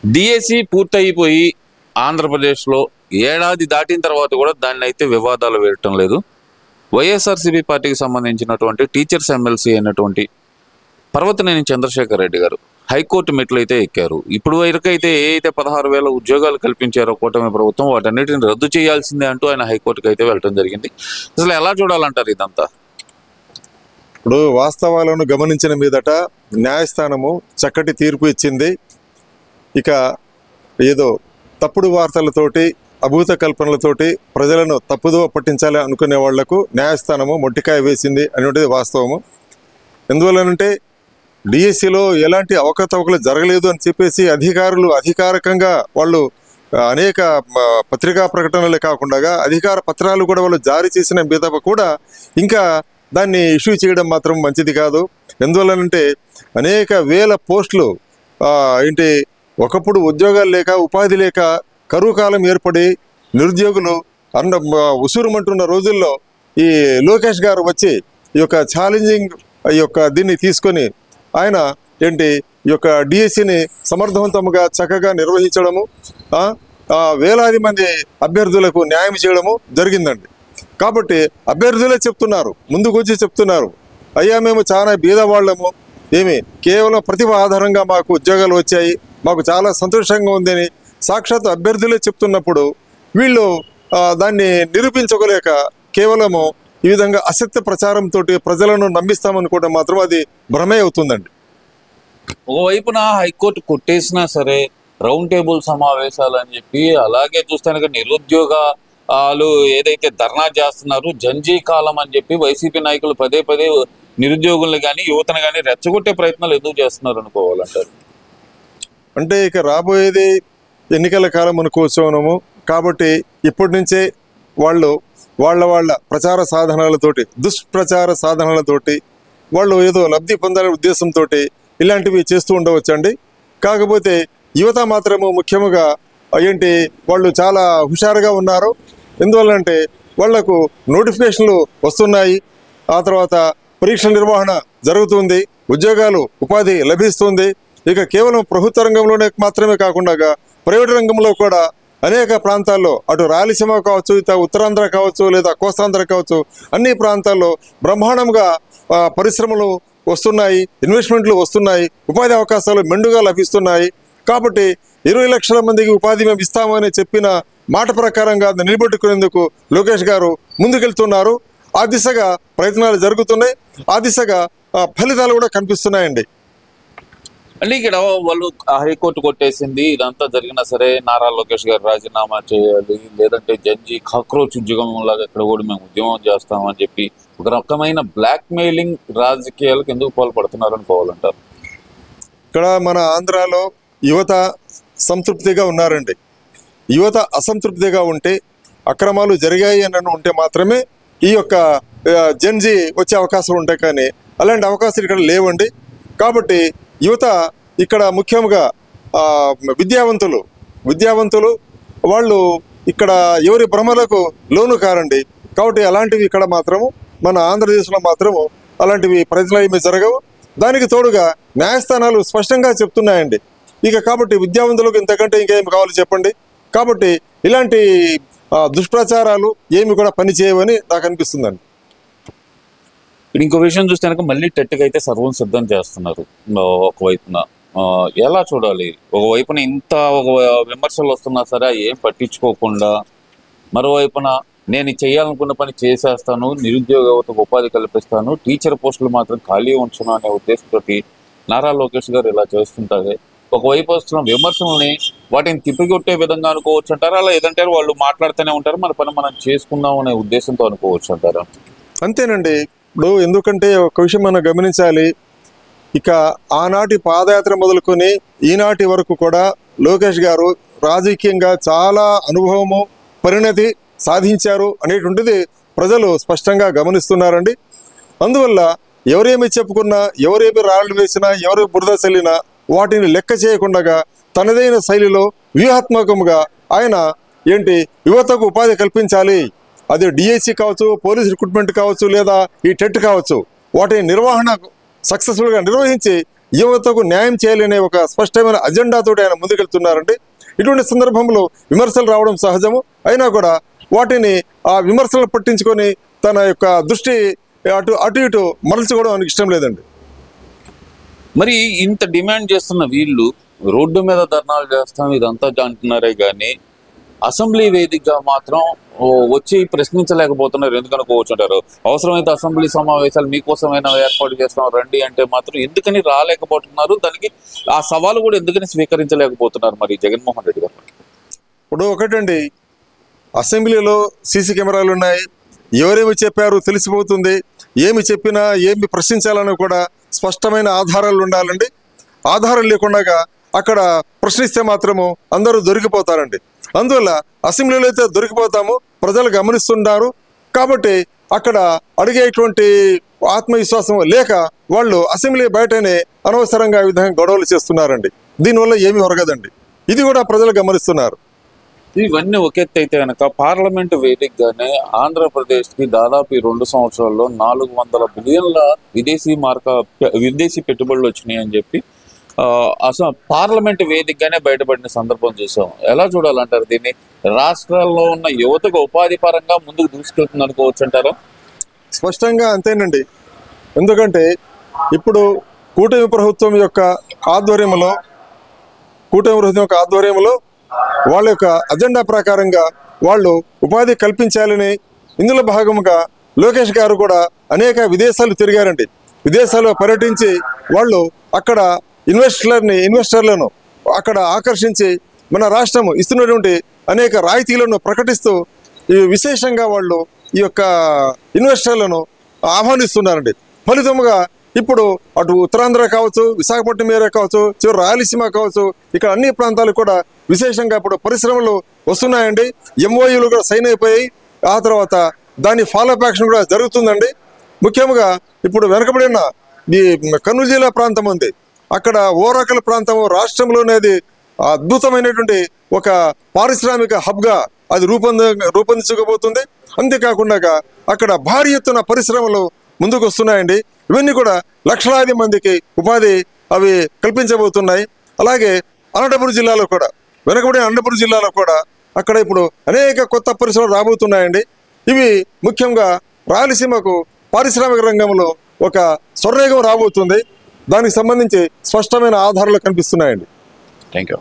DSC పూర్తయిపోయి ఆంధ్రప్రదేశ్లో ఏడాది దాటిన తర్వాత కూడా దాన్ని అయితే వివాదాలు వేయటం లేదు. వైఎస్ఆర్సీపీ పార్టీకి సంబంధించినటువంటి టీచర్స్ ఎమ్మెల్సీ అయినటువంటి పర్వతనేని చంద్రశేఖర్ రెడ్డి గారు హైకోర్టు మెట్లు అయితే ఎక్కారు. ఇప్పుడు వరకైతే ఏదైతే 16,000 ఉద్యోగాలు కల్పించారో కూటమి ప్రభుత్వం వాటన్నిటిని రద్దు చేయాల్సిందే అంటూ ఆయన హైకోర్టుకి అయితే వెళ్ళడం జరిగింది. అసలు ఎలా చూడాలంటారు ఇదంతా? ఇప్పుడు వాస్తవాలను గమనించిన మీదట న్యాయస్థానము చక్కటి తీర్పు ఇచ్చింది. ఇక ఏదో తప్పుడు వార్తలతోటి అభూత కల్పనలతోటి ప్రజలను తప్పుదోవ పట్టించాలి అనుకునే వాళ్లకు న్యాయస్థానము మొట్టికాయ వేసింది అనేటిది వాస్తవము. ఎందువల్లనంటే డిఎస్సిలో ఎలాంటి అవకతవకలు జరగలేదు అని చెప్పేసి అధికారులు అధికారికంగా వాళ్ళు అనేక పత్రికా ప్రకటనలే కాకుండా అధికార పత్రాలు కూడా వాళ్ళు జారీ చేసిన మీద కూడా ఇంకా దాన్ని ఇష్యూ చేయడం మాత్రం మంచిది కాదు. ఎందువల్లనంటే అనేక వేల పోస్టులు ఏంటి ఒకప్పుడు ఉద్యోగాలు లేక ఉపాధి లేక కరువు కాలం ఏర్పడి నిరుద్యోగులు ఉసురుమంటున్న రోజుల్లో ఈ లోకేష్ గారు వచ్చి ఈ యొక్క ఛాలెంజింగ్ ఈ యొక్క దీన్ని తీసుకొని ఆయన ఏంటి ఈ యొక్క డిఎస్సిని సమర్థవంతంగా చక్కగా నిర్వహించడము, వేలాది మంది అభ్యర్థులకు న్యాయం చేయడము జరిగిందండి. కాబట్టి అభ్యర్థులే చెప్తున్నారు, ముందుకు వచ్చి చెప్తున్నారు, అయ్యా మేము చాలా బీదవాళ్ళము, ఏమి కేవలం ప్రతిభ ఆధారంగా మాకు ఉద్యోగాలు వచ్చాయి, మాకు చాలా సంతోషంగా ఉందని సాక్షాత్ అభ్యర్థులే చెప్తున్నప్పుడు వీళ్ళు దాన్ని నిరూపించుకోలేక కేవలము ఈ విధంగా అసత్య ప్రచారంతో ప్రజలను నమ్మిస్తామనుకోవడం మాత్రం అది భ్రమే అవుతుందండి. ఒకవైపున హైకోర్టు కొట్టేసినా సరే రౌండ్ టేబుల్ సమావేశాలు అని చెప్పి, అలాగే చూస్తాను నిరుద్యోగాలు ఏదైతే ధర్నా చేస్తున్నారు జంజీ కాలం అని చెప్పి వైసీపీ నాయకులు పదే పదే నిరుద్యోగులను కానీ యువతను కానీ రెచ్చగొట్టే ప్రయత్నాలు ఎందుకు చేస్తున్నారు అనుకోవాలంటారు? అంటే ఇక రాబోయేది ఎన్నికల కాలం అనుకోవచ్చునము. కాబట్టి ఇప్పటి నుంచే వాళ్ళు వాళ్ళ ప్రచార సాధనాలతోటి దుష్ప్రచార సాధనాలతోటి వాళ్ళు ఏదో లబ్ధి పొందాలనే ఉద్దేశంతో ఇలాంటివి చేస్తూ ఉండవచ్చండి. కాకపోతే యువత మాత్రము ముఖ్యంగా ఏంటి వాళ్ళు చాలా హుషారుగా ఉన్నారు. ఎందువల్లంటే వాళ్లకు నోటిఫికేషన్లు వస్తున్నాయి, ఆ తర్వాత పరీక్షల నిర్వహణ జరుగుతుంది, ఉద్యోగాలు ఉపాధి లభిస్తుంది. ఇక కేవలం ప్రభుత్వ రంగంలోనే మాత్రమే కాకుండా ప్రైవేట్ రంగంలో కూడా అనేక ప్రాంతాల్లో అటు రాయలసీమ కావచ్చు, ఇత ఉత్తరాంధ్ర కావచ్చు, లేదా కోస్తాంధ్ర కావచ్చు, అన్ని ప్రాంతాల్లో బ్రహ్మాండంగా పరిశ్రమలు వస్తున్నాయి, ఇన్వెస్ట్మెంట్లు వస్తున్నాయి, ఉపాధి అవకాశాలు మెండుగా లభిస్తున్నాయి. కాబట్టి 20 లక్షల మందికి ఉపాధి మేము ఇస్తామని చెప్పిన మాట ప్రకారంగా నిలబెట్టుకునేందుకు లోకేష్ గారు ముందుకెళ్తున్నారు. ఆ దిశగా ప్రయత్నాలు జరుగుతున్నాయి, ఆ దిశగా ఫలితాలు కూడా కనిపిస్తున్నాయండి. అంటే ఇక్కడ వాళ్ళు హైకోర్టు కొట్టేసింది, ఇదంతా జరిగినా సరే నారా లోకేష్ గారు రాజీనామా చేయాలి, లేదంటే జడ్జి కాక్రోచ్ ఉద్యోగం లాగా ఇక్కడ కూడా మేము ఉద్యమం చేస్తామని చెప్పి ఒక రకమైన బ్లాక్ మెయిలింగ్ రాజకీయాలకు ఎందుకు పాల్పడుతున్నారు అనుకోవాలంటారు? ఇక్కడ మన ఆంధ్రాలో యువత సంతృప్తిగా ఉన్నారండి. యువత అసంతృప్తిగా ఉంటే, అక్రమాలు జరిగాయి అని ఉంటే మాత్రమే ఈ యొక్క జడ్జి వచ్చే అవకాశం ఉంటాయి, కానీ అలాంటి అవకాశాలు ఇక్కడ లేవండి. కాబట్టి యువత ఇక్కడ ముఖ్యంగా విద్యావంతులు వాళ్ళు ఇక్కడ ఎవరి భ్రమలకు లోను కారండి. కాబట్టి అలాంటివి ఇక్కడ మాత్రము మన ఆంధ్రప్రదేశ్లో మాత్రము అలాంటివి ప్రజలు ఏమీ జరగవు. దానికి తోడుగా న్యాయస్థానాలు స్పష్టంగా చెప్తున్నాయండి. ఇక కాబట్టి విద్యావంతులకు ఇంతకంటే ఇంకేం కావాలి చెప్పండి. కాబట్టి ఇలాంటి దుష్ప్రచారాలు ఏమి కూడా పనిచేయవని నాకు అనిపిస్తుందండి. ఇంకో విషయం చూస్తే కనుక మళ్ళీ టెట్కి అయితే సర్వం సిద్ధం చేస్తున్నారు. ఒకవైపున ఎలా చూడాలి? ఒకవైపున ఇంత విమర్శలు వస్తున్నా సరే ఏం పట్టించుకోకుండా, మరోవైపున నేను చేయాలనుకున్న పని చేసేస్తాను, నిరుద్యోగ యువతకు ఉపాధి కల్పిస్తాను, టీచర్ పోస్టులు మాత్రం ఖాళీ ఉంచను అనే ఉద్దేశంతో నారా లోకేష్ గారు ఇలా చేస్తుంటారే, ఒకవైపు వస్తున్న విమర్శల్ని వాటిని తిప్పికొట్టే విధంగా అనుకోవచ్చు అంటారా, అలా ఏదంటే వాళ్ళు మాట్లాడుతూనే ఉంటారు, మన పని మనం చేసుకుందాం అనే ఉద్దేశంతో అనుకోవచ్చు అంటారా? అంతేనండి. ఇప్పుడు ఎందుకంటే ఒక విషయం మనం గమనించాలి, ఇక ఆనాటి పాదయాత్ర మొదలుకొని ఈనాటి వరకు కూడా లోకేష్ గారు రాజకీయంగా చాలా అనుభవము పరిణతి సాధించారు అనేటువంటిది ప్రజలు స్పష్టంగా గమనిస్తున్నారండి. అందువల్ల ఎవరేమి చెప్పుకున్నా, ఎవరేమి రాళ్ళు వేసినా, ఎవరు బురద చల్లినా వాటిని లెక్క చేయకుండా తనదైన శైలిలో వ్యూహాత్మకంగా ఆయన ఏంటి యువతకు ఉపాధి కల్పించాలి, అది డిఎస్సి కావచ్చు, పోలీస్ రిక్రూట్మెంట్ కావచ్చు, లేదా ఈ టెట్ కావచ్చు, వాటి నిర్వహణ సక్సెస్ఫుల్గా నిర్వహించి యువతకు న్యాయం చేయాలనే ఒక స్పష్టమైన అజెండాతో ఆయన ముందుకెళ్తున్నారండి. ఇటువంటి సందర్భంలో విమర్శలు రావడం సహజము. అయినా కూడా వాటిని ఆ విమర్శలను పట్టించుకొని తన యొక్క దృష్టి అటు ఇటు మరల్చుకోవడం ఆయనకి ఇష్టం లేదండి. మరి ఇంత డిమాండ్ చేస్తున్న వీళ్ళు రోడ్డు మీద ధర్నాలు చేస్తాం ఇదంతా అంటున్నారే కానీ అసెంబ్లీ వేదికగా మాత్రం వచ్చి ప్రశ్నించలేకపోతున్నారు. ఎందుకనుకోవచ్చుంటారు, అవసరమైతే అసెంబ్లీ సమావేశాలు మీకోసమైనా ఏర్పాటు చేస్తాం రండి అంటే మాత్రం ఎందుకని రాలేకపోతున్నారు? దానికి ఆ సవాలు కూడా ఎందుకని స్వీకరించలేకపోతున్నారు మరి జగన్మోహన్ రెడ్డి గారు? ఇప్పుడు ఒకటండి, అసెంబ్లీలో సీసీ కెమెరాలు ఉన్నాయి, ఎవరేమి చెప్పారు తెలిసిపోతుంది, ఏమి చెప్పినా ఏమి ప్రశ్నించాలని కూడా స్పష్టమైన ఆధారాలు ఉండాలండి. ఆధారం లేకుండా అక్కడ ప్రశ్నిస్తే మాత్రము అందరూ దొరికిపోతారండి. అందువల్ల అసెంబ్లీలో అయితే దొరికిపోతాము, ప్రజలు గమనిస్తున్నారు కాబట్టి అక్కడ అడిగేటువంటి ఆత్మవిశ్వాసం లేక వాళ్ళు అసెంబ్లీ బయటనే అనవసరంగా ఈ విధంగా గొడవలు చేస్తున్నారండి. దీనివల్ల ఏమీ ఒరగదండి. ఇది కూడా ప్రజలు గమనిస్తున్నారు. ఇవన్నీ ఒక ఎత్తు అయితే కనుక పార్లమెంటు వేదికగానే ఆంధ్రప్రదేశ్కి దాదాపు 2 సంవత్సరాల్లో 400 బిలియన్ల విదేశీ పెట్టుబడులు వచ్చినాయి అని చెప్పి అసలు పార్లమెంట్ వేదికగానే బయటపడిన సందర్భం చూసాం. ఎలా చూడాలంటారు దీన్ని? రాష్ట్రాల్లో ఉన్న యువతకు ఉపాధి పరంగా ముందుకు దూసుకెళ్తుంది అనుకోవచ్చు అంటారా? స్పష్టంగా అంతేనండి. ఎందుకంటే ఇప్పుడు కూటమి ప్రభుత్వం యొక్క ఆధ్వర్యంలో వాళ్ళ యొక్క అజెండా ప్రకారంగా వాళ్ళు ఉపాధి కల్పించాలని ఇందులో భాగంగా లోకేష్ గారు కూడా అనేక విదేశాలు తిరిగారండి. విదేశాల్లో పర్యటించి వాళ్ళు అక్కడ ఇన్వెస్టర్లను అక్కడ ఆకర్షించి మన రాష్ట్రం ఇస్తున్నటువంటి అనేక రాయితీలను ప్రకటిస్తూ విశేషంగా వాళ్ళు ఈ యొక్క ఇన్వెస్టర్లను ఆహ్వానిస్తున్నారండి. ఫలితముగా ఇప్పుడు అటు ఉత్తరాంధ్ర కావచ్చు, విశాఖపట్నం ఏరియా కావచ్చు, చివరి రాయలసీమ కావచ్చు, ఇక్కడ అన్ని ప్రాంతాలు కూడా విశేషంగా ఇప్పుడు పరిశ్రమలు వస్తున్నాయండి. ఎంఓయూలు కూడా సైన్ అయిపోయాయి. ఆ తర్వాత దాని ఫాలోఅప్ యాక్షన్ కూడా జరుగుతుందండి. ముఖ్యంగా ఇప్పుడు వెనకబడిన ఈ కర్నూలు జిల్లా ప్రాంతం ఉంది, అక్కడ ఓరాకల్ ప్రాంతము రాష్ట్రంలోనేది అద్భుతమైనటువంటి ఒక పారిశ్రామిక హబ్గా అది రూపొందించుకోబోతుంది. అంతేకాకుండా అక్కడ భారీ ఎత్తున పరిశ్రమలు ముందుకు వస్తున్నాయండి. ఇవన్నీ కూడా లక్షలాది మందికి ఉపాధి అవి కల్పించబోతున్నాయి. అలాగే అనంతపురం జిల్లాలో కూడా, వెనకబడిన అనంతపురం జిల్లాలో కూడా అక్కడ ఇప్పుడు అనేక కొత్త పరిశ్రమలు రాబోతున్నాయండి. ఇవి ముఖ్యంగా రాయలసీమకు పారిశ్రామిక రంగంలో ఒక స్వర్ణయుగం రాబోతుంది. దానికి సంబంధించి స్పష్టమైన ఆధారాలు కనిపిస్తున్నాయండి. Thank you.